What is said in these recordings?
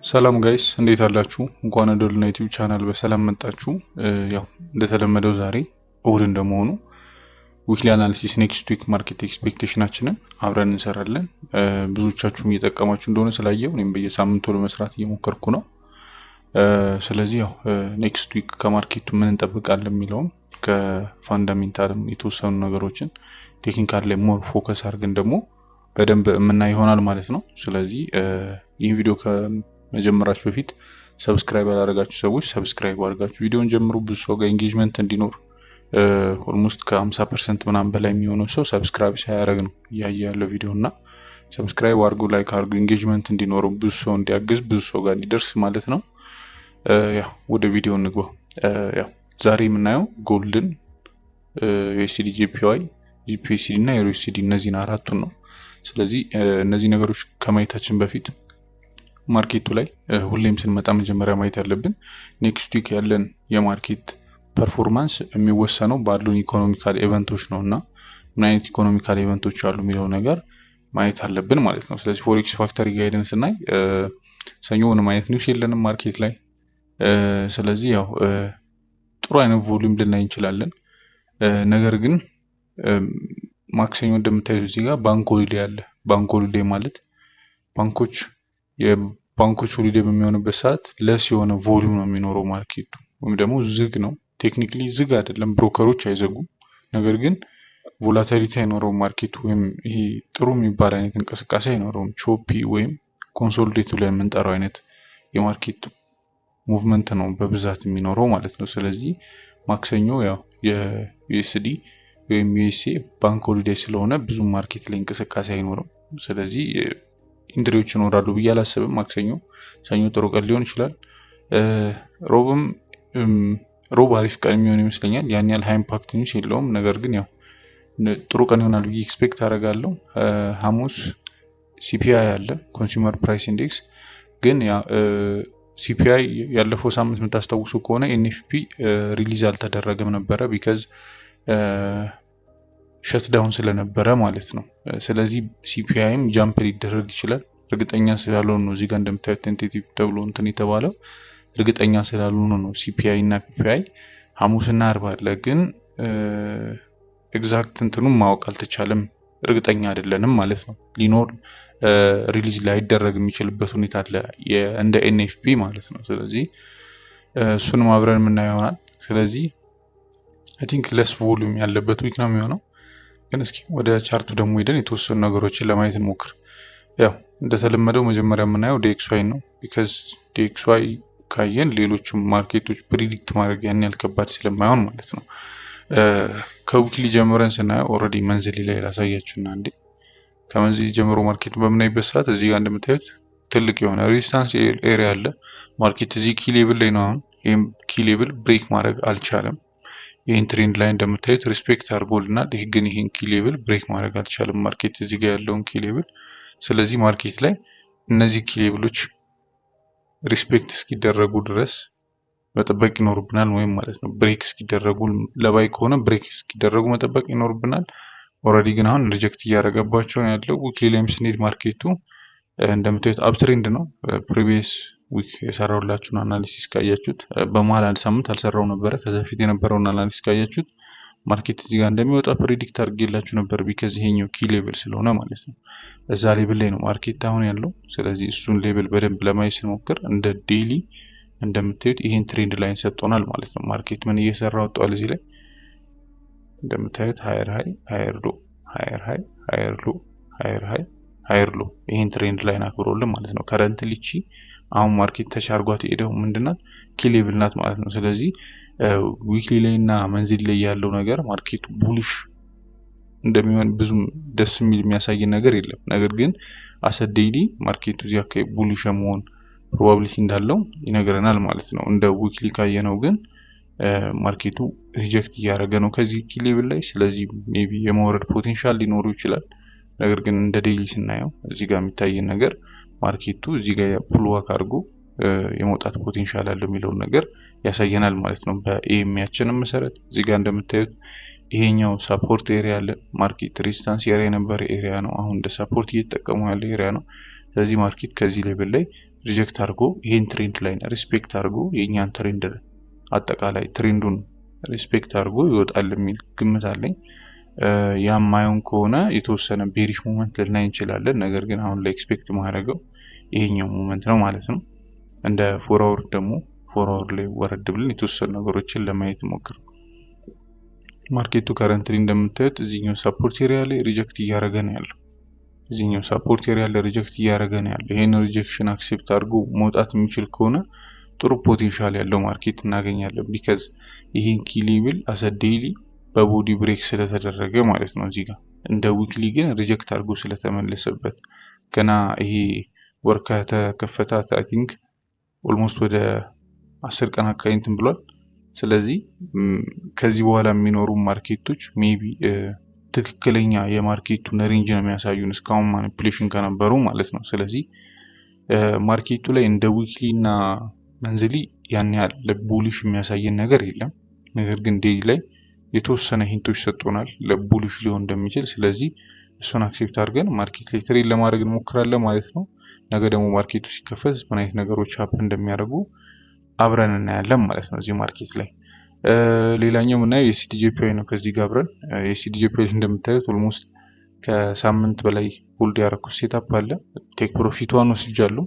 ሰላም ጋይስ እንዴት አላችሁ? እንኳን ወደ ሉና ዩቲዩብ ቻናል በሰላም መጣችሁ። ያው እንደተለመደው ዛሬ እሁድ እንደመሆኑ ዊክሊ አናሊሲስ ኔክስት ዊክ ማርኬት ኤክስፔክቴሽናችንን አብረን እንሰራለን። ብዙዎቻችሁም እየጠቀማችሁ እንደሆነ ስላየው እኔም በየሳምንቱ ለመስራት እየሞከርኩ ነው። ስለዚህ ያው ኔክስት ዊክ ከማርኬቱ ምን እንጠብቃለን የሚለውን ከፋንዳሜንታልም የተወሰኑ ነገሮችን ቴክኒካል ላይ ሞር ፎከስ አድርገን ደግሞ በደንብ የምናይ ይሆናል ማለት ነው። ስለዚህ ይህ ቪዲዮ ከመጀመራችሁ በፊት ሰብስክራይብ ያላደረጋችሁ ሰዎች ሰብስክራይብ አድርጋችሁ ቪዲዮን ጀምሩ። ብዙ ሰው ጋር ኤንጌጅመንት እንዲኖር ኦልሞስት ከ50% ምናምን በላይ የሚሆነው ሰው ሰብስክራይብ ሳያደርግ ነው እያየ ያለው ቪዲዮ እና ሰብስክራይብ አድርጉ፣ ላይክ አድርጉ፣ ኤንጌጅመንት እንዲኖረው ብዙ ሰው እንዲያግዝ ብዙ ሰው ጋር እንዲደርስ ማለት ነው። ያው ወደ ቪዲዮ እንግባ። ያው ዛሬ የምናየው ጎልድን፣ ዩኤስዲ ጂፒዋይ፣ ጂፒዩኤስዲ እና ዩኤስዲ እነዚህን አራቱን ነው። ስለዚህ እነዚህ ነገሮች ከማየታችን በፊት ማርኬቱ ላይ ሁሌም ስንመጣ መጀመሪያ ማየት ያለብን ኔክስት ዊክ ያለን የማርኬት ፐርፎርማንስ የሚወሰነው ባሉን ኢኮኖሚካል ኢቨንቶች ነውና ምን አይነት ኢኮኖሚካል ኢቨንቶች አሉ የሚለው ነገር ማየት አለብን ማለት ነው። ስለዚህ ፎሬክስ ፋክተሪ ጋይደንስ ስናይ ሰኞ ምንም አይነት ኒውስ የለንም ማርኬት ላይ። ስለዚህ ያው ጥሩ አይነት ቮሊዩም ልናይ እንችላለን። ነገር ግን ማክሰኞ እንደምታዩት እዚህ ጋር ባንክ ሆሊዴይ አለ። ባንክ ሆሊዴይ ማለት የባንኮች ሆሊዴይ በሚሆንበት ሰዓት ለስ የሆነ ቮሊዩም ነው የሚኖረው ማርኬቱ፣ ወይም ደግሞ ዝግ ነው። ቴክኒካሊ ዝግ አይደለም፣ ብሮከሮች አይዘጉም። ነገር ግን ቮላቲሊቲ አይኖረውም ማርኬቱ፣ ወይም ይሄ ጥሩ የሚባል አይነት እንቅስቃሴ አይኖረውም። ቾፒ ወይም ኮንሶሊዴት ብለን የምንጠራው አይነት የማርኬቱ ሙቭመንት ነው በብዛት የሚኖረው ማለት ነው። ስለዚህ ማክሰኞ ያው የዩኤስዲ ወይም ዩኤስኤ ባንክ ሆሊዴይ ስለሆነ ብዙ ማርኬት ላይ እንቅስቃሴ አይኖርም። ስለዚህ ኢንትሪዎች ይኖራሉ ብዬ አላስብም። ማክሰኞ፣ ሰኞ ጥሩ ቀን ሊሆን ይችላል። ሮብ አሪፍ ቀን የሚሆን ይመስለኛል። ያን ያህል ሃይ ኢምፓክት ኒውስ የለውም። ነገር ግን ያው ጥሩ ቀን ይሆናል ብዬ ኤክስፔክት አደርጋለሁ። ሐሙስ ሲፒአይ አለ፣ ኮንሱመር ፕራይስ ኢንዴክስ። ግን ያ ሲፒአይ ያለፈው ሳምንት የምታስታውሱ ከሆነ ኤንኤፍፒ ሪሊዝ አልተደረገም ነበረ ቢካዝ ሸትዳውን ስለነበረ ማለት ነው። ስለዚህ ሲፒአይም ጃምፕ ሊደረግ ይችላል። እርግጠኛ ስላልሆነ ነው እዚህ ጋር እንደምታዩት ቴንቴቲቭ ተብሎ እንትን የተባለው እርግጠኛ ስላልሆነ ነው። ሲፒአይ እና ፒፒአይ ሐሙስና አርብ አለ፣ ግን ኤግዛክት እንትኑን ማወቅ አልተቻለም። እርግጠኛ አይደለንም ማለት ነው። ሊኖር ሪሊዝ ላይደረግ የሚችልበት ሁኔታ አለ እንደ ኤንኤፍፒ ማለት ነው። ስለዚህ እሱንም አብረን የምናየው ይሆናል። ስለዚህ አይ ቲንክ ለስ ቮሊዩም ያለበት ዊክ ነው የሚሆነው። ግን እስኪ ወደ ቻርቱ ደግሞ ሄደን የተወሰኑ ነገሮችን ለማየት እንሞክር። ያው እንደተለመደው መጀመሪያ የምናየው ዲኤክስዋይ ነው። ቢካዝ ዲኤክስዋይ ካየን ሌሎችም ማርኬቶች ፕሪዲክት ማድረግ ያን ያህል ከባድ ስለማይሆን ማለት ነው። ከዊክሊ ጀምረን ስናየው ኦልሬዲ መንዝሊ ላይ ላሳያችሁና እንዴ ከመንዝሊ ጀምሮ ማርኬቱን በምናይበት ሰዓት እዚህ ጋር እንደምታዩት ትልቅ የሆነ ሬዚስታንስ ኤሪያ አለ። ማርኬት እዚህ ኪ ሌቭል ላይ ነው። አሁን ይሄም ኪ ሌቭል ብሬክ ማድረግ አልቻለም። ይህን ትሬንድ ላይ እንደምታዩት ሪስፔክት አድርጎልናል። ይህ ግን ይህን ኪ ሌቭል ብሬክ ማድረግ አልቻለም ማርኬት እዚህ ጋር ያለውን ኪ ሌቭል። ስለዚህ ማርኬት ላይ እነዚህ ኪ ሌቭሎች ሪስፔክት እስኪደረጉ ድረስ መጠበቅ ይኖርብናል፣ ወይም ማለት ነው ብሬክ እስኪደረጉ፣ ለባይ ከሆነ ብሬክ እስኪደረጉ መጠበቅ ይኖርብናል። ኦልሬዲ ግን አሁን ሪጀክት እያደረገባቸው ነው ያለው። ዊክሊ ላይም ስንሄድ ማርኬቱ እንደምታዩት አፕትሬንድ ነው። ፕሪቪየስ ዊክ የሰራውላችሁን አናሊሲስ ካያችሁት፣ በመሃል አንድ ሳምንት አልሰራው ነበረ። ከዛ በፊት የነበረውን አናሊሲስ ካያችሁት ማርኬት እዚህ ጋር እንደሚወጣ ፕሬዲክት አድርጌላችሁ ነበር። ቢካዝ ይሄኛው ኪ ሌቭል ስለሆነ ማለት ነው። እዛ ሌቭል ላይ ነው ማርኬት አሁን ያለው። ስለዚህ እሱን ሌቭል በደንብ ለማየት ስንሞክር እንደ ዴይሊ እንደምታዩት ይሄን ትሬንድ ላይን ሰጥቶናል ማለት ነው። ማርኬት ምን እየሰራ ወጣዋል? እዚህ ላይ እንደምታዩት ሃየር ሃይ፣ ሃየር ሎ፣ ሃየር ሃይ፣ ሃየር ሎ፣ ሃየር ሃይ፣ ሃየር ሎ፣ ይሄን ትሬንድ ላይን አክብሮልን ማለት ነው። ከረንትሊ እቺ አሁን ማርኬት ተሻርጓት ሄደው ምንድናት ኪ ሌቭል ናት ማለት ነው። ስለዚህ ዊክሊ ላይ እና መንዝሊ ላይ ያለው ነገር ማርኬቱ ቡሊሽ እንደሚሆን ብዙም ደስ የሚል የሚያሳይ ነገር የለም። ነገር ግን አሰ ዴይሊ ማርኬቱ እዚህ አካባቢ ቡሊሽ መሆን ፕሮባቢሊቲ እንዳለው ይነግረናል ማለት ነው። እንደ ዊክሊ ካየነው ግን ማርኬቱ ሪጀክት እያደረገ ነው ከዚህ ኪ ሌቭል ላይ። ስለዚህ ሜቢ የመውረድ ፖቴንሻል ሊኖሩ ይችላል። ነገር ግን እንደ ዴይሊ ስናየው እዚህ ጋር የሚታየን ነገር ማርኬቱ እዚህ ጋር ፑልባክ አድርጎ የመውጣት ፖቴንሻል አለው የሚለውን ነገር ያሳየናል ማለት ነው። በኤኤምያችን መሰረት እዚህ ጋር እንደምታዩት ይሄኛው ሰፖርት ኤሪያ አለ። ማርኬት ሬዚስታንስ ኤሪያ የነበረ ኤሪያ ነው። አሁን እንደ ሰፖርት እየተጠቀሙ ያለ ኤሪያ ነው። ስለዚህ ማርኬት ከዚህ ሌቭል ላይ ሪጀክት አድርጎ ይሄን ትሬንድ ላይን ሪስፔክት አድርጎ የኛን ትሬንድ አጠቃላይ ትሬንዱን ሪስፔክት አድርጎ ይወጣል የሚል ግምት አለኝ። ያማየውን ከሆነ የተወሰነ ቤሪሽ ሞመንት ልናይ እንችላለን። ነገር ግን አሁን ላይ ኤክስፔክት ማድረገው ይሄኛው ሞመንት ነው ማለት ነው። እንደ ፎርወርድ ደግሞ ፎርወርድ ላይ ወረድ ብለን የተወሰኑ ነገሮችን ለማየት ሞክር። ማርኬቱ ከረንትሊ እንደምታዩት እዚህኛው ሰፖርት ኤሪያ ላይ ሪጀክት እያደረገ ነው ያለው። እዚህኛው ሰፖርት ኤሪያ ላይ ሪጀክት እያደረገ ነው ያለው። ይሄን ሪጀክሽን አክሴፕት አድርጎ መውጣት የሚችል ከሆነ ጥሩ ፖቴንሻል ያለው ማርኬት እናገኛለን። ቢካዝ ይሄን ኪ ሌቭል አሰ ዴይሊ በቦዲ ብሬክ ስለተደረገ ማለት ነው። እዚህ ጋር እንደ ዊክሊ ግን ሪጀክት አድርጎ ስለተመለሰበት ገና ይሄ ወር ከተከፈታት አይ ቲንክ ኦልሞስት ወደ 10 ቀን አካባቢ እንትን ብሏል። ስለዚህ ከዚህ በኋላ የሚኖሩ ማርኬቶች ሜቢ ትክክለኛ የማርኬቱን ሬንጅ ነው የሚያሳዩን እስካሁን ማኒፑሌሽን ከነበሩ ማለት ነው። ስለዚህ ማርኬቱ ላይ እንደ ዊክሊ እና መንዝሊ ያን ያህል ለቡሊሽ የሚያሳየን ነገር የለም። ነገር ግን ዴይሊ ላይ የተወሰነ ሂንቶች ሰጥቶናል ለቡሊሽ ሊሆን እንደሚችል። ስለዚህ እሱን አክሴፕት አድርገን ማርኬት ላይ ትሬድ ለማድረግ እንሞክራለን ማለት ነው። ነገ ደግሞ ማርኬቱ ሲከፈት ምን አይነት ነገሮች ሀፕን እንደሚያደርጉ አብረን እናያለን ማለት ነው እዚህ ማርኬት ላይ። ሌላኛው ምናየው የሲዲጂፒአይ ነው። ከዚህ ጋር አብረን የሲዲጂፒአይ እንደምታዩት ኦልሞስት ከሳምንት በላይ ሆልድ ያደረኩት ሴታፕ አለ። ቴክ ፕሮፊቷን ወስጃለሁ።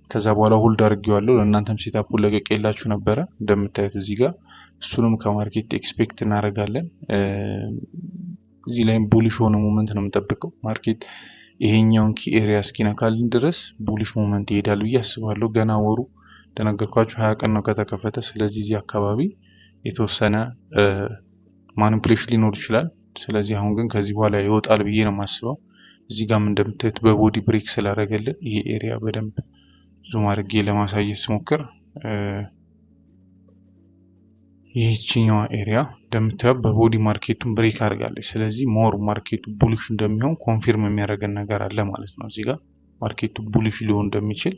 ከዛ በኋላ ሆልድ አድርጌዋለሁ። ለእናንተም ሴታፑን ለቀቄላችሁ ነበረ እንደምታዩት እዚህ ጋር። እሱንም ከማርኬት ኤክስፔክት እናደርጋለን። እዚህ ላይም ቡሊሽ ሆነ ሞመንት ነው የምንጠብቀው። ማርኬት ይሄኛውን ኪ ኤሪያ እስኪነካልን ድረስ ቡሊሽ ሞመንት ይሄዳል ብዬ አስባለሁ። ገና ወሩ እንደነገርኳችሁ 20 ቀን ነው ከተከፈተ። ስለዚህ እዚህ አካባቢ የተወሰነ ማኒፑሌሽን ሊኖር ይችላል። ስለዚህ አሁን ግን ከዚህ በኋላ ይወጣል ብዬ ነው የማስበው። እዚህ ጋርም እንደምታዩት በቦዲ ብሬክ ስላደረገልን ይሄ ኤሪያ በደንብ ዙም አድርጌ ለማሳየት ስሞክር ይህቺኛዋ ኤሪያ እንደምታዩት በቦዲ ማርኬቱን ብሬክ አድርጋለች። ስለዚህ ሞር ማርኬቱ ቡሊሽ እንደሚሆን ኮንፊርም የሚያደርገን ነገር አለ ማለት ነው። እዚህ ጋር ማርኬቱ ቡሊሽ ሊሆን እንደሚችል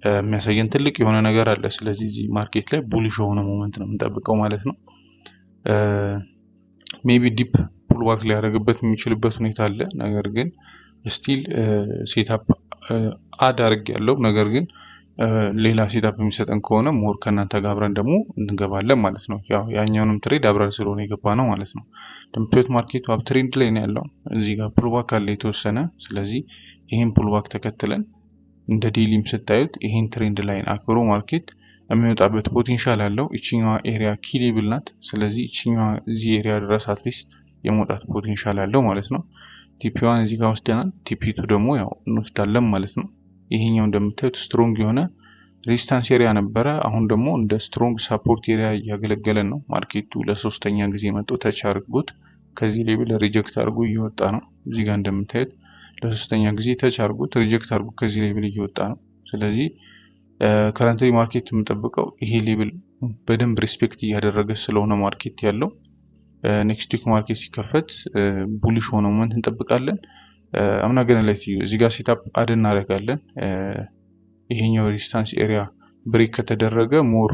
የሚያሳየን ትልቅ የሆነ ነገር አለ። ስለዚህ እዚህ ማርኬት ላይ ቡሊሽ የሆነ ሞመንት ነው የምንጠብቀው ማለት ነው። ሜቢ ዲፕ ፑልባክ ሊያደርግበት የሚችልበት ሁኔታ አለ። ነገር ግን ስቲል ሴታፕ አድ አድርግ ያለው ነገር ግን ሌላ ሴታፕ የሚሰጠን ከሆነ ሞር ከእናንተ ጋር አብረን ደግሞ እንገባለን ማለት ነው። ያው ያኛውንም ትሬድ አብረን ስለሆነ የገባ ነው ማለት ነው። እንደምታዩት ማርኬቱ አፕ ትሬንድ ላይ ነው ያለው። እዚህ ጋር ፑልባክ አለ የተወሰነ። ስለዚህ ይሄን ፑልባክ ተከትለን እንደ ዴሊም ስታዩት ይሄን ትሬንድ ላይን አክብሮ ማርኬት የሚወጣበት ፖቴንሻል አለው። እቺኛዋ ኤሪያ ኪ ሌቭል ናት። ስለዚህ እቺኛዋ እዚህ ኤሪያ ድረስ አትሊስት የመውጣት ፖቴንሻል አለው ማለት ነው። ቲፒዋን እዚህ ጋር ወስደናል። ቲፒቱ ደግሞ ያው እንወስዳለን ማለት ነው። ይሄኛው እንደምታዩት ስትሮንግ የሆነ ሬዚስታንስ ኤሪያ ነበረ። አሁን ደግሞ እንደ ስትሮንግ ሰፖርት ኤሪያ እያገለገለን ነው። ማርኬቱ ለሶስተኛ ጊዜ መጥቶ ተች አድርጎት ከዚህ ሌቭል ሪጀክት አድርጎ እየወጣ ነው። እዚህ ጋር እንደምታዩት ለሶስተኛ ጊዜ ተች አድርጎት ሪጀክት አድርጎ ከዚህ ሌቭል እየወጣ ነው። ስለዚህ ከረንትሊ ማርኬት የምንጠብቀው ይሄ ሌቭል በደንብ ሪስፔክት እያደረገ ስለሆነ ማርኬት ያለው ኔክስት ዊክ ማርኬት ሲከፈት ቡሊሽ ሆነ ሞመንት እንጠብቃለን። አምና ገና ላይ እዚህ ጋር ሴታፕ አድ እናደርጋለን። ይሄኛው ሬዚስታንስ ኤሪያ ብሬክ ከተደረገ ሞር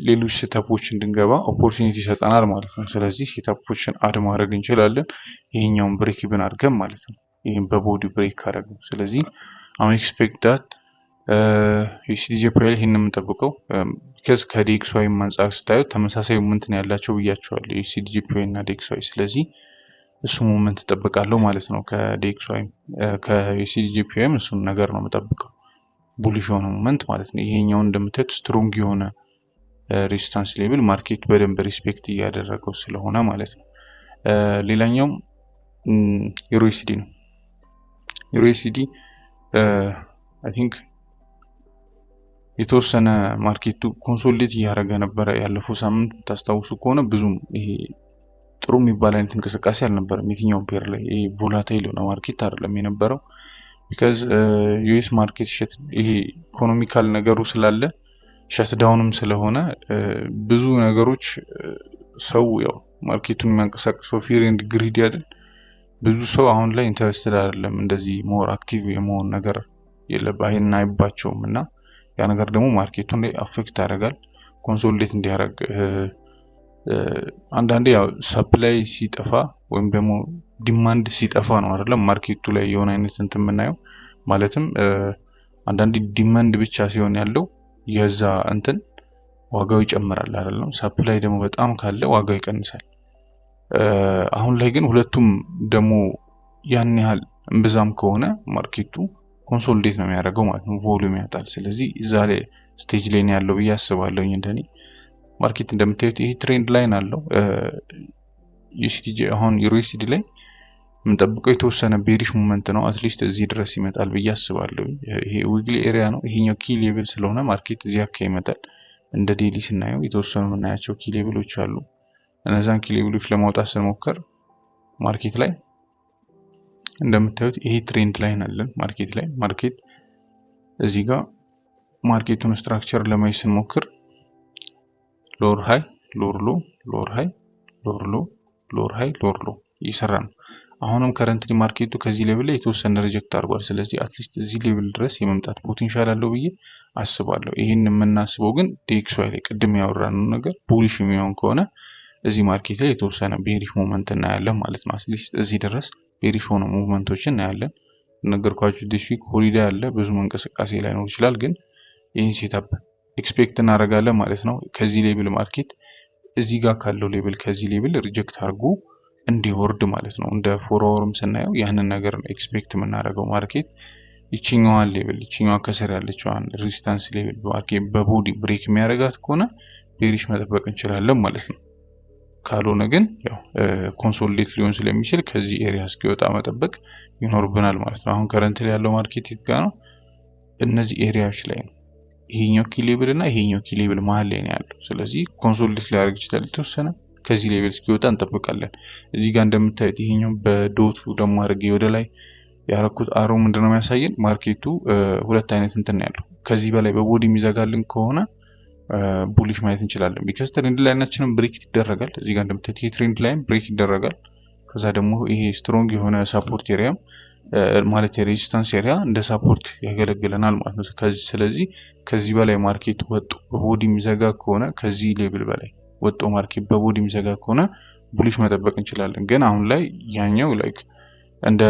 ሌሎች ሴታፖች እንድንገባ ኦፖርቹኒቲ ይሰጠናል ማለት ነው። ስለዚህ ሴታፖችን አድ ማድረግ እንችላለን። ይሄኛውን ብሬክ ብን አድርገን ማለት ነው። ይሄን በቦዲ ብሬክ አደረግን። ስለዚህ አሁን ኤክስፔክት ዳት የሲዲጂፒአይ ይሄን የምንጠብቀው ቢካዝ ከዲኤክስዋይ አንፃር ስታዩ ተመሳሳይ ሞመንት ነው ያላቸው ብያቸዋለሁ የሲዲጂፒአይ እና ዲኤክስዋይ። ስለዚህ እሱ ሞመንት ተጠብቃለሁ ማለት ነው። ከዲኤክስዋይ ከሲዲጂፒአይም እሱን ነገር ነው የምጠብቀው ቡሊሽ የሆነ ሞመንት ማለት ነው። ይሄኛው እንደምታዩት ስትሮንግ የሆነ ሬዚስታንስ ሌቭል ማርኬት በደንብ ሪስፔክት እያደረገው ስለሆነ ማለት ነው። ሌላኛው ዩሮሲዲ ነው። ዩሮሲዲ አይ ቲንክ የተወሰነ ማርኬቱ ኮንሶሊዴት እያደረገ ነበረ ያለፈው ሳምንት ታስታውሱ ከሆነ ብዙም ይሄ ጥሩ የሚባል አይነት እንቅስቃሴ አልነበረም። የትኛው ፔር ላይ ይሄ ቮላታይል የሆነ ማርኬት አይደለም የነበረው ቢካዝ ዩኤስ ማርኬት ይሄ ኢኮኖሚካል ነገሩ ስላለ ሸትዳውንም ስለሆነ ብዙ ነገሮች ሰው ያው ማርኬቱን የሚያንቀሳቅሰው ፊር ኤንድ ግሪድ አይደል። ብዙ ሰው አሁን ላይ ኢንተረስትድ አይደለም እንደዚህ ሞር አክቲቭ የመሆን ነገር የለባይና አይባቸውም እና ያ ነገር ደግሞ ማርኬቱን ላይ አፌክት ያደርጋል። ኮንሶሊዴት እንዲያደርግ አንዳንዴ ያው ሰፕላይ ሲጠፋ ወይም ደግሞ ዲማንድ ሲጠፋ ነው አይደለም ማርኬቱ ላይ የሆነ አይነት እንትን የምናየው። ማለትም አንዳንዴ ዲማንድ ብቻ ሲሆን ያለው የዛ እንትን ዋጋው ይጨምራል አይደለም። ሰፕላይ ደግሞ በጣም ካለ ዋጋው ይቀንሳል። አሁን ላይ ግን ሁለቱም ደግሞ ያን ያህል እምብዛም ከሆነ ማርኬቱ ኮንሶሊዴት ነው የሚያደርገው ማለት ነው፣ ቮሊዩም ያጣል። ስለዚህ እዛ ላይ ስቴጅ ላይ ነው ያለው ብዬ አስባለሁ። እንደኔ ማርኬት እንደምታዩት ይሄ ትሬንድ ላይን አለው። ዩኤስዲ አሁን ዩኤስዲ ላይ የምንጠብቀው የተወሰነ ቤሪሽ ሞመንት ነው። አትሊስት እዚህ ድረስ ይመጣል ብዬ አስባለሁ። ይሄ ዊግሊ ኤሪያ ነው። ይሄኛው ኪ ሌቭል ስለሆነ ማርኬት እዚህ አካባቢ ይመጣል። እንደ ዴሊ ስናየው የተወሰኑ የምናያቸው ኪ ሌቭሎች አሉ። እነዛን ኪ ሌቭሎች ለማውጣት ስንሞክር ማርኬት ላይ እንደምታዩት ይሄ ትሬንድ ላይን አለን። ማርኬት እዚህ ጋር ማርኬቱን ስትራክቸር ለማየት ስንሞክር ሎወር ሃይ ሎወር ሎ ሎወር ሃይ ሎወር ሎ ሎወር ሃይ ሎወር ሎ እየሰራ ነው። አሁንም ከረንትሊ ማርኬቱ ከዚህ ሌቭል ላይ የተወሰነ ሪጀክት አድርጓል። ስለዚህ አትሊስት እዚህ ሌቭል ድረስ የመምጣት ፖቴንሻል አለው ብዬ አስባለሁ። ይሄን የምናስበው ግን ዲኤክስዋይ ላይ ቅድም ያወራነው ነገር ቡሊሽ የሚሆን ከሆነ እዚህ ማርኬት ላይ የተወሰነ ቤሪሽ ሞመንት እናያለን ማለት ነው። አትሊስት እዚህ ድረስ ቤሪሽ ሆኖ ሙቭመንቶችን እናያለን። ነገርኳችሁ ዲስ ዊክ ሆሊዴይ አለ፣ ብዙ እንቅስቃሴ ላይኖር ይችላል። ግን ይህን ሴታፕ ኤክስፔክት እናደርጋለን ማለት ነው። ከዚህ ሌቭል ማርኬት እዚህ ጋር ካለው ሌቭል ከዚህ ሌቭል ሪጀክት አድርጎ እንዲወርድ ማለት ነው። እንደ ፎርወርም ስናየው ያንን ነገር ነው ኤክስፔክት የምናደርገው። ማርኬት ይችኛዋን ሌቭል ይችኛዋ ከስር ያለችዋን ሬዚስታንስ ሌቭል ማርኬት በቦዲ ብሬክ የሚያደርጋት ከሆነ ቤሪሽ መጠበቅ እንችላለን ማለት ነው። ካልሆነ ግን ያው ኮንሶሊዴት ሊሆን ስለሚችል ከዚህ ኤሪያ እስኪወጣ መጠበቅ ይኖርብናል ማለት ነው። አሁን ከረንት ላይ ያለው ማርኬት የት ጋር ነው? እነዚህ ኤሪያዎች ላይ ነው። ይሄኛው ኪ ሌቭል እና ይሄኛው ኪ ሌቭል መሀል ላይ ነው ያለው። ስለዚህ ኮንሶሊዴት ሊያደርግ ይችላል የተወሰነ። ከዚህ ሌቭል እስኪወጣ እንጠብቃለን። እዚህ ጋር እንደምታዩት ይሄኛው በዶቱ ደግሞ አድርጌ ወደ ላይ ያረኩት አሮ ምንድነው የሚያሳየን? ማርኬቱ ሁለት አይነት እንትን ነው ያለው። ከዚህ በላይ በቦዲ የሚዘጋልን ከሆነ ቡሊሽ ማየት እንችላለን። ቢካዝ ትሬንድ ላይናችንም ብሬክ ይደረጋል። እዚህ ጋር እንደምታዩት ይሄ ትሬንድ ላይን ብሬክ ይደረጋል። ከዛ ደግሞ ይሄ ስትሮንግ የሆነ ሳፖርት ኤሪያም ማለት የሬዚስታንስ ኤሪያ እንደ ሳፖርት ያገለግለናል ማለት ነው። ስለዚህ ከዚህ በላይ ማርኬት ወጥቶ በቦዲ የሚዘጋ ከሆነ ከዚህ ሌቭል በላይ ወጥቶ ማርኬት በቦዲ የሚዘጋ ከሆነ ቡሊሽ መጠበቅ እንችላለን። ግን አሁን ላይ ያኛው ላይክ እንደ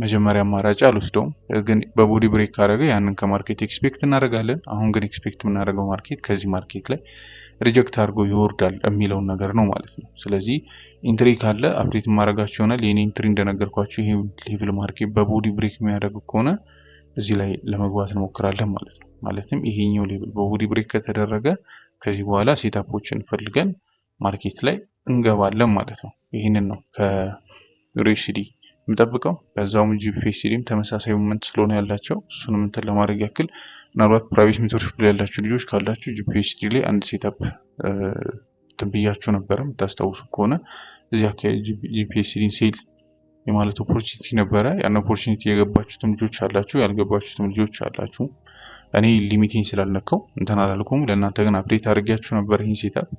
መጀመሪያ አማራጭ አልወስደውም። ግን በቦዲ ብሬክ ካደረገ ያንን ከማርኬት ኤክስፔክት እናደርጋለን። አሁን ግን ኤክስፔክት የምናደርገው ማርኬት ከዚህ ማርኬት ላይ ሪጀክት አድርጎ ይወርዳል የሚለውን ነገር ነው ማለት ነው። ስለዚህ ኢንትሪ ካለ አፕዴት ማድረጋቸው ይሆናል። የኔ ኢንትሪ እንደነገርኳችሁ ይሄ ሌቭል ማርኬት በቦዲ ብሬክ የሚያደርግ ከሆነ እዚህ ላይ ለመግባት እንሞክራለን ማለት ነው። ማለትም ይሄኛው ሌቭል በቦዲ ብሬክ ከተደረገ ከዚህ በኋላ ሴታፖችን ፈልገን ማርኬት ላይ እንገባለን ማለት ነው። ይህንን ነው ከዩኤስዲ የምጠብቀው። በዛውም ጂፒኤስዲም ተመሳሳይ ሞመንት ስለሆነ ያላቸው እሱንም እንትን ለማድረግ ያክል ምናልባት ፕራይቬት ሜንቶርሺፕ ላይ ያላችሁ ልጆች ካላችሁ ጂፒኤስዲ ላይ አንድ ሴታፕ ትንብያችሁ ነበረ የምታስታውሱ ከሆነ እዚህ አካባቢ ጂፒኤስዲን ሴል የማለት ኦፖርቹኒቲ ነበረ። ያን ኦፖርቹኒቲ የገባችሁትም ልጆች አላችሁ፣ ያልገባችሁትም ልጆች አላችሁ። እኔ ሊሚቲንግ ስላልነካው እንትን አላልኩም። ለእናንተ ግን አፕዴት አድርጌያችሁ ነበር። ይህን ሴታፕ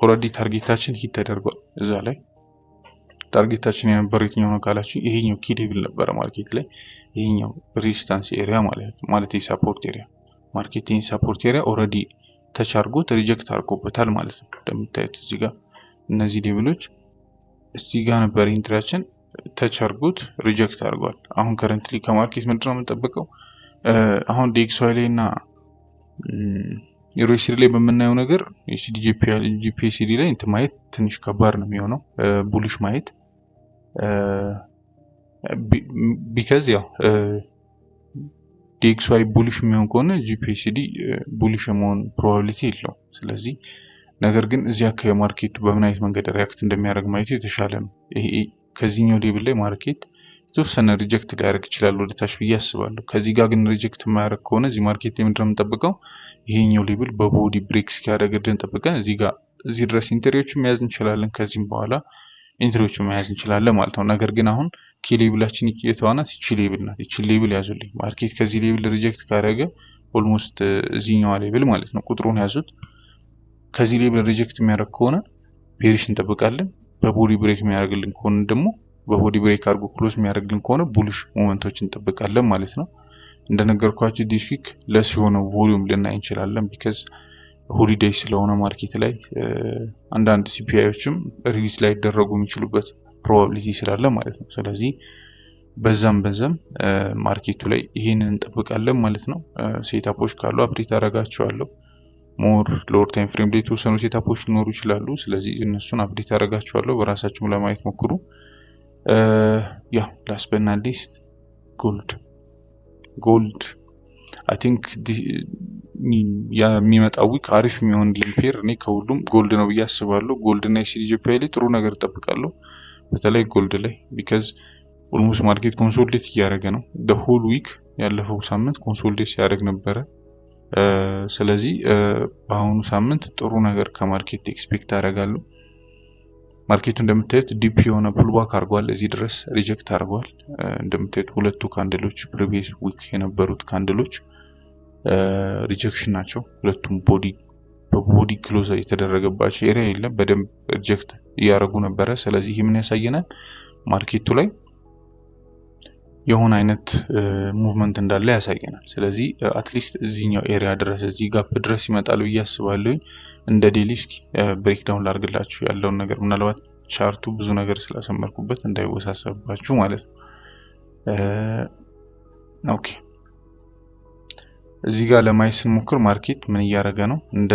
ኦልሬዲ ታርጌታችን ሂት ተደርጓል። እዛ ላይ ታርጌታችን የነበረው የትኛው ነው ካላችሁ ይሄኛው ኪ ሌቭል ነበረ ማርኬት ላይ። ይሄኛው ሬዚስታንስ ኤሪያ ማለት የሳፖርት ኤሪያ ማርኬት ይሄን ሳፖርት ኤሪያ ኦልሬዲ ተች አድርጎት ሪጀክት አድርጎበታል ማለት ነው። እንደምታዩት እዚህ ጋር እነዚህ ሌቭሎች እዚህ ጋር ነበር ኢንትሪያችን ተች አድርጎት ሪጀክት አድርጓል። አሁን ከረንትሊ ከማርኬት ምንድነው የምንጠብቀው? አሁን ዲኤክስዋይ ላይ እና ዩኤስዲ ላይ በምናየው ነገር ጂፒኤስዲ ላይ እንትን ማየት ትንሽ ከባድ ነው የሚሆነው ቡሊሽ ማየት ቢካዝ ያው ዲኤክስዋይ ቡሊሽ የሚሆን ከሆነ ጂፒኤስዲ ቡሊሽ የመሆን ፕሮባቢሊቲ የለው። ስለዚህ ነገር ግን እዚህ አካባቢ ማርኬቱ በምን አይነት መንገድ ሪያክት እንደሚያደርግ ማየቱ የተሻለ ነው። ይሄ ከዚህኛው ሌቭል ላይ ማርኬት የተወሰነ ሪጀክት ሊያደርግ ይችላል ወደ ታች ብዬ አስባለሁ። ከዚህ ጋር ግን ሪጀክት የማያደርግ ከሆነ እዚህ ማርኬት ላይ ምንድነው የምንጠብቀው? ይሄኛው ሌቭል በቦዲ ብሬክ እስኪያደርግ ድረስ ጠብቀን እዚህ ድረስ ኢንትሪዎችን መያዝ እንችላለን። ከዚህም በኋላ ኢንትሪዎችን መያዝ እንችላለን ማለት ነው። ነገር ግን አሁን ኪ ሌቭላችን የተዋናት ይቺ ሌቭል ናት። ይቺ ሌቭል ያዙልኝ። ማርኬት ከዚህ ሌቭል ሪጀክት ካደረገ ኦልሞስት እዚህኛው ሌቭል ማለት ነው፣ ቁጥሩን ያዙት። ከዚህ ሌቭል ሪጀክት የሚያደርግ ከሆነ ቤሪሽ እንጠብቃለን። በቦዲ ብሬክ የሚያደርግልን ከሆነ ደግሞ በቦዲ ብሬክ አድርጎ ክሎዝ የሚያደርግልን ከሆነ ቡሊሽ ሞመንቶችን እንጠብቃለን ማለት ነው። እንደነገርኳችሁ ዲስ ዊክ ለስ የሆነ ቮሊዩም ልናይ እንችላለን። ቢካዝ ሆሊዴይ ስለሆነ ማርኬት ላይ አንዳንድ ሲፒአይዎችም ሪሊዝ ላይ ይደረጉ የሚችሉበት ፕሮባቢሊቲ ስላለ ማለት ነው። ስለዚህ በዛም ማርኬቱ ላይ ይሄንን እንጠብቃለን ማለት ነው። ሴታፖች ካሉ አፕዴት አደርጋቸዋለሁ። ሞር ሎወር ታይም ፍሬም ላይ የተወሰኑ ሴታፖች ሊኖሩ ይችላሉ። ስለዚህ እነሱን አፕዴት አደርጋቸዋለሁ። በራሳችሁም ለማየት ሞክሩ። ያ ላስት በት ናት ሊስት ጎልድ አይ ቲንክ የሚመጣው ዊክ አሪፍ የሚሆን ፔር እኔ ከሁሉም ጎልድ ነው ብዬ አስባለሁ። ጎልድ እና የሲጂፒአይ ላይ ጥሩ ነገር እጠብቃለሁ። በተለይ ጎልድ ላይ ቢካዝ ኦልሞስት ማርኬት ኮንሶሊዴት እያደረገ ነው። ሆል ዊክ ያለፈው ሳምንት ኮንሶሊዴት ሲያደርግ ነበረ። ስለዚህ በአሁኑ ሳምንት ጥሩ ነገር ከማርኬት ኤክስፔክት አደርጋለሁ። ማርኬቱ እንደምታዩት ዲፕ የሆነ ፑልባክ አድርጓል። እዚህ ድረስ ሪጀክት አድርጓል። እንደምታዩት ሁለቱ ካንድሎች ፕሪቪየስ ዊክ የነበሩት ካንድሎች ሪጀክሽን ናቸው። ሁለቱም በቦዲ ክሎዝ የተደረገባቸው ኤሪያ የለም። በደንብ ሪጀክት እያደረጉ ነበረ። ስለዚህ ይህ ምን ያሳየናል? ማርኬቱ ላይ የሆነ አይነት ሙቭመንት እንዳለ ያሳየናል። ስለዚህ አትሊስት እዚህኛው ኤሪያ ድረስ እዚህ ጋፕ ድረስ ይመጣል ብዬ አስባለሁ። እንደ ዴሊ እስኪ ብሬክዳውን ላድርግላችሁ ያለውን ነገር፣ ምናልባት ቻርቱ ብዙ ነገር ስላሰመርኩበት እንዳይወሳሰብባችሁ ማለት ነው። ኦኬ እዚህ ጋር ለማየት ስንሞክር ማርኬት ምን እያደረገ ነው? እንደ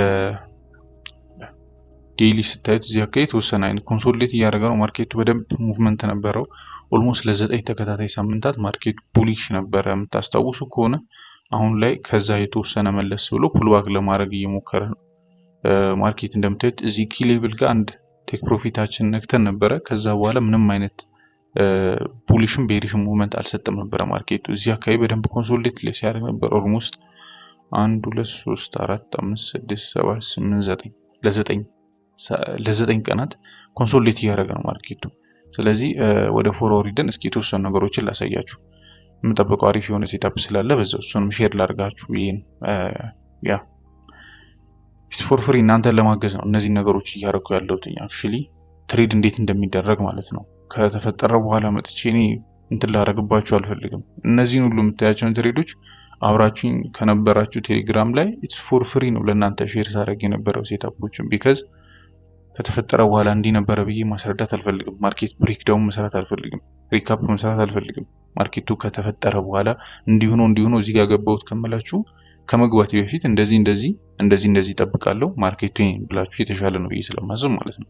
ዴሊ ስታዩት እዚህ አካባቢ የተወሰነ አይነት ኮንሶሊዴት እያደረገ ነው። ማርኬቱ በደንብ ሙቭመንት ነበረው። ኦልሞስት ለ9 ተከታታይ ሳምንታት ማርኬቱ ቡሊሽ ነበረ የምታስታውሱ ከሆነ። አሁን ላይ ከዛ የተወሰነ መለስ ብሎ ፑልባክ ለማድረግ እየሞከረ ነው። ማርኬት እንደምታዩት እዚህ ኪ ሌቭል ጋር አንድ ቴክ ፕሮፊታችን ነክተን ነበረ። ከዛ በኋላ ምንም አይነት ቡሊሽም ቤሪሽም ሙቭመንት አልሰጠም ነበረ። ማርኬቱ እዚህ አካባቢ በደንብ ኮንሶሊዴት ሲያደርግ ነበር። ኦልሞስት 1 2 3 4 5 6 7 8 9 ለ9 ቀናት ኮንሶሊዴት እያደረገ ነው ማርኬቱ። ስለዚህ ወደ ፎርወርድ ሂደን እስኪ የተወሰኑ ነገሮችን ላሳያችሁ። የምጠብቀው አሪፍ የሆነ ሴታፕ ስላለ በዛው እሱንም ሼር ላድርጋችሁ። ይሄን ያ ፎር ፍሪ እናንተን ለማገዝ ነው እነዚህ ነገሮች እያደረኩ ያለሁት። አክቹሊ ትሬድ እንዴት እንደሚደረግ ማለት ነው። ከተፈጠረ በኋላ መጥቼ እኔ እንትን ላደርግባችሁ አልፈልግም። እነዚህን ሁሉ የምታያቸውን ትሬዶች አብራችሁኝ ከነበራችሁ ቴሌግራም ላይ ኢትስ ፎር ፍሪ ነው ለእናንተ ሼር ሳደርግ የነበረው ሴታፖችን። ቢካዝ ከተፈጠረ በኋላ እንዲህ ነበረ ብዬ ማስረዳት አልፈልግም። ማርኬት ብሬክዳውን መስራት አልፈልግም። ሪካፕ መስራት አልፈልግም። ማርኬቱ ከተፈጠረ በኋላ እንዲሆኖ እዚህ ጋር ገባሁት ከመላችሁ ከመግባቴ በፊት እንደዚህ ጠብቃለሁ ማርኬቱ ብላችሁ የተሻለ ነው ብዬ ስለማስብ ማለት ነው።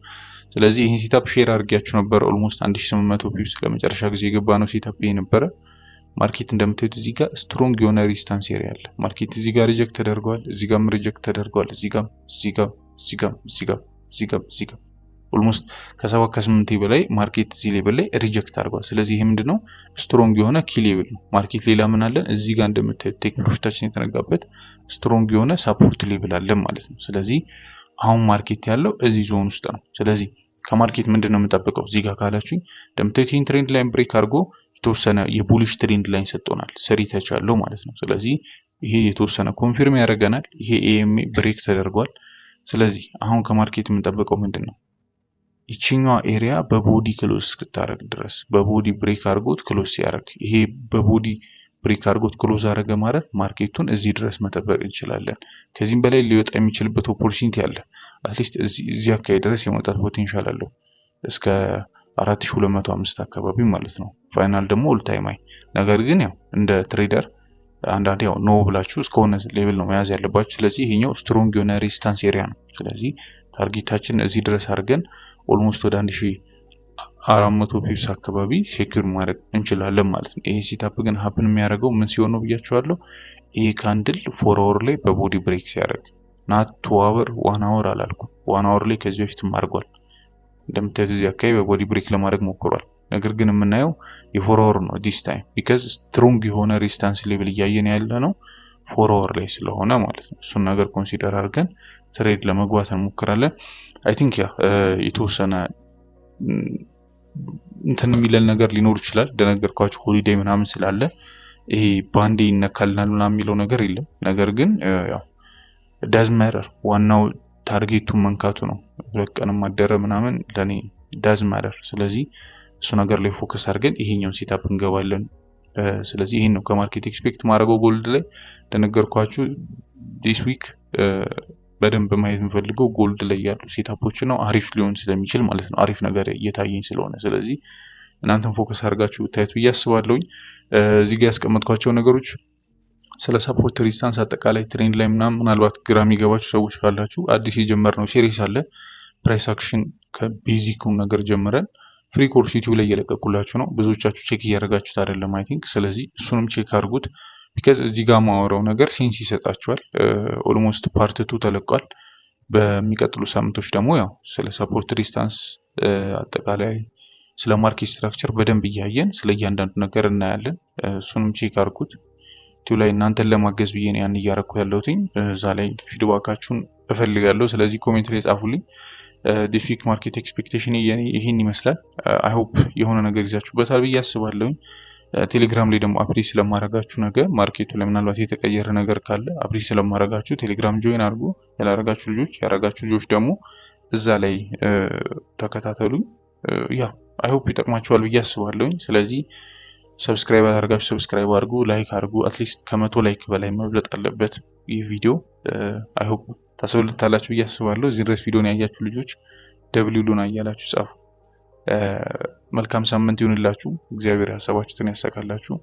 ስለዚህ ይሄን ሴታፕ ሼር አድርጌያችሁ ነበር። ኦልሞስት 1800 ፒፕስ ለመጨረሻ ጊዜ የገባ ነው ሴታፕ ይሄ ነበረ። ማርኬት እንደምታዩት እዚህ ጋር ስትሮንግ የሆነ ሪዚስታንስ ኤሪያ አለ። ማርኬት እዚህ ጋር ሪጀክት ተደርጓል፣ እዚህ ጋርም ሪጀክት ተደርጓል፣ እዚህ ጋር ኦልሞስት ከ7 ከ8 በላይ ማርኬት እዚህ ሌቭል ላይ ሪጀክት አድርጓል። ስለዚህ ይሄ ምንድነው? ስትሮንግ የሆነ ኪ ሌቭል ነው። ማርኬት ሌላ ምን አለን? እዚህ ጋር እንደምታዩት ቴክ ፕሮፊታችን የተነጋበት ስትሮንግ የሆነ ሳፖርት ሌቭል አለ ማለት ነው። ስለዚህ አሁን ማርኬት ያለው እዚህ ዞን ውስጥ ነው። ስለዚህ ከማርኬት ምንድነው የምንጠብቀው? እዚህ ጋር ካላችሁኝ እንደምታዩት ይሄን ትሬንድ ላይን ብሬክ አድርጎ የተወሰነ የቡሊሽ ትሬንድ ላይን ሰጥቶናል። ሰሪ ተቻለው ማለት ነው። ስለዚህ ይሄ የተወሰነ ኮንፊርም ያደርገናል። ይሄ ኤኤምኤ ብሬክ ተደርጓል። ስለዚህ አሁን ከማርኬት የምንጠብቀው ምንድነው? ይችኛዋ ኤሪያ በቦዲ ክሎዝ እስክታረግ ድረስ በቦዲ ብሬክ አድርጎት ክሎዝ ሲያደርግ፣ ይሄ በቦዲ ብሬክ አድርጎት ክሎዝ አደረገ ማለት ማርኬቱን እዚህ ድረስ መጠበቅ እንችላለን። ከዚህም በላይ ሊወጣ የሚችልበት ኦፖርቹኒቲ አለ። አትሊስት እዚህ አካባቢ ድረስ የመውጣት ፖቴንሻል አለው እስከ 4205 አካባቢ ማለት ነው። ፋይናል ደግሞ ኦል ታይም ሃይ። ነገር ግን ያው እንደ ትሬደር አንዳንዴ ያው ኖ ብላችሁ እስከሆነ ሌቭል ነው መያዝ ያለባችሁ። ስለዚህ ይሄኛው ስትሮንግ የሆነ ሬዚስታንስ ኤሪያ ነው። ስለዚህ ታርጌታችን እዚህ ድረስ አድርገን ኦልሞስት ወደ 1400 ፒፕስ አካባቢ ሴኩር ማድረግ እንችላለን ማለት ነው። ይሄ ሴታፕ ግን ሀፕን የሚያደርገው ምን ሲሆን ነው ብያችኋለሁ። ይሄ ካንድል 4 አወር ላይ በቦዲ ብሬክ ሲያደርግ ናት 2 አወር 1 አወር አላልኩም። 1 አወር ላይ ከዚህ በፊትም አድርጓል። እንደምታዩት እዚህ አካባቢ በቦዲ ብሬክ ለማድረግ ሞክሯል። ነገር ግን የምናየው የ4 አወር ነው ዲስ ታይም ቢካዝ ስትሮንግ የሆነ ሬዚስታንስ ሌቭል እያየን ያለ ነው 4 አወር ላይ ስለሆነ ማለት ነው። እሱን ነገር ኮንሲደር አድርገን ትሬድ ለመግባት እንሞክራለን። አይ ቲንክ ያ የተወሰነ እንትን የሚለን ነገር ሊኖር ይችላል። እንደነገርኳችሁ ሆሊዴይ ምናምን ስላለ ይሄ ባንዴ ይነካልናል ምናምን የሚለው ነገር የለም። ነገር ግን ያው ዳዝ ማተር ዋናው ታርጌቱን መንካቱ ነው። ሁለት ቀንም አደረ ምናምን ለኔ ዳዝ ማተር። ስለዚህ እሱ ነገር ላይ ፎከስ አድርገን ይሄኛውን ሴታፕ እንገባለን። ስለዚህ ይሄን ነው ከማርኬት ኤክስፔክት ማድረገው። ጎልድ ላይ እንደነገርኳችሁ ዲስ ዊክ በደንብ ማየት የምፈልገው ጎልድ ላይ ያሉ ሴታፖች ነው። አሪፍ ሊሆን ስለሚችል ማለት ነው። አሪፍ ነገር እየታየኝ ስለሆነ ስለዚህ እናንተም ፎከስ አድርጋችሁ ብታዩት ብዬ አስባለሁኝ። እዚህ ጋር ያስቀመጥኳቸው ነገሮች ስለ ሰፖርት ሬዚስታንስ አጠቃላይ ትሬንድ ላይ ምናልባት ግራ የሚገባችሁ ሰዎች ካላችሁ አዲስ የጀመርነው ሲሪስ አለ ፕራይስ አክሽን ከቤዚኩ ነገር ጀምረን ፍሪ ኮርስ ዩቲዩብ ላይ እየለቀቁላችሁ ነው። ብዙዎቻችሁ ቼክ እያደረጋችሁት አይደለም አይ ቲንክ። ስለዚህ እሱንም ቼክ አድርጉት። ቢካዝ እዚህ ጋር ማወራው ነገር ሴንስ ይሰጣችኋል። ኦልሞስት ፓርት 2 ተለቋል። በሚቀጥሉ ሳምንቶች ደግሞ ያው ስለ ሰፖርት ሬዚስታንስ አጠቃላይ ስለ ማርኬት ስትራክቸር በደንብ እያየን ስለ እያንዳንዱ ነገር እናያለን። እሱንም ቼክ አድርጉት። ዩቲዩብ ላይ እናንተን ለማገዝ ብዬ ነው ያን እያደረኩ ያለሁትኝ። እዛ ላይ ፊድባካችሁን እፈልጋለሁ። ስለዚህ ኮሜንት ላይ ጻፉልኝ። ዲስ ዊክ ማርኬት ኤክስፔክቴሽን ይሄን ይመስላል። አይ ሆፕ የሆነ ነገር ይዛችሁበታል ብዬ አስባለሁኝ። ቴሌግራም ላይ ደግሞ አፕዴት ስለማረጋችሁ ነገር ማርኬቱ ላይ ምናልባት የተቀየረ ነገር ካለ አፕዴት ስለማረጋችሁ ቴሌግራም ጆይን አድርጉ። ያላረጋችሁ ልጆች፣ ያረጋችሁ ልጆች ደግሞ እዛ ላይ ተከታተሉኝ። ያ አይ ሆፕ ይጠቅማችኋል ብዬ አስባለሁኝ። ስለዚህ ሰብስክራይብ አድርጋችሁ ሰብስክራይብ አድርጉ፣ ላይክ አድርጉ። አትሊስት ከ100 ላይክ በላይ መብለጥ አለበት ይህ ቪዲዮ። አይ ሆፕ ታስብልታላችሁ ብዬ አስባለሁ። እዚህ ድረስ ቪዲዮን ያያችሁ ልጆች ደብሊውሉን አያላችሁ ጻፉ። መልካም ሳምንት ይሁንላችሁ። እግዚአብሔር ያሰባችሁትን ያሳካላችሁ።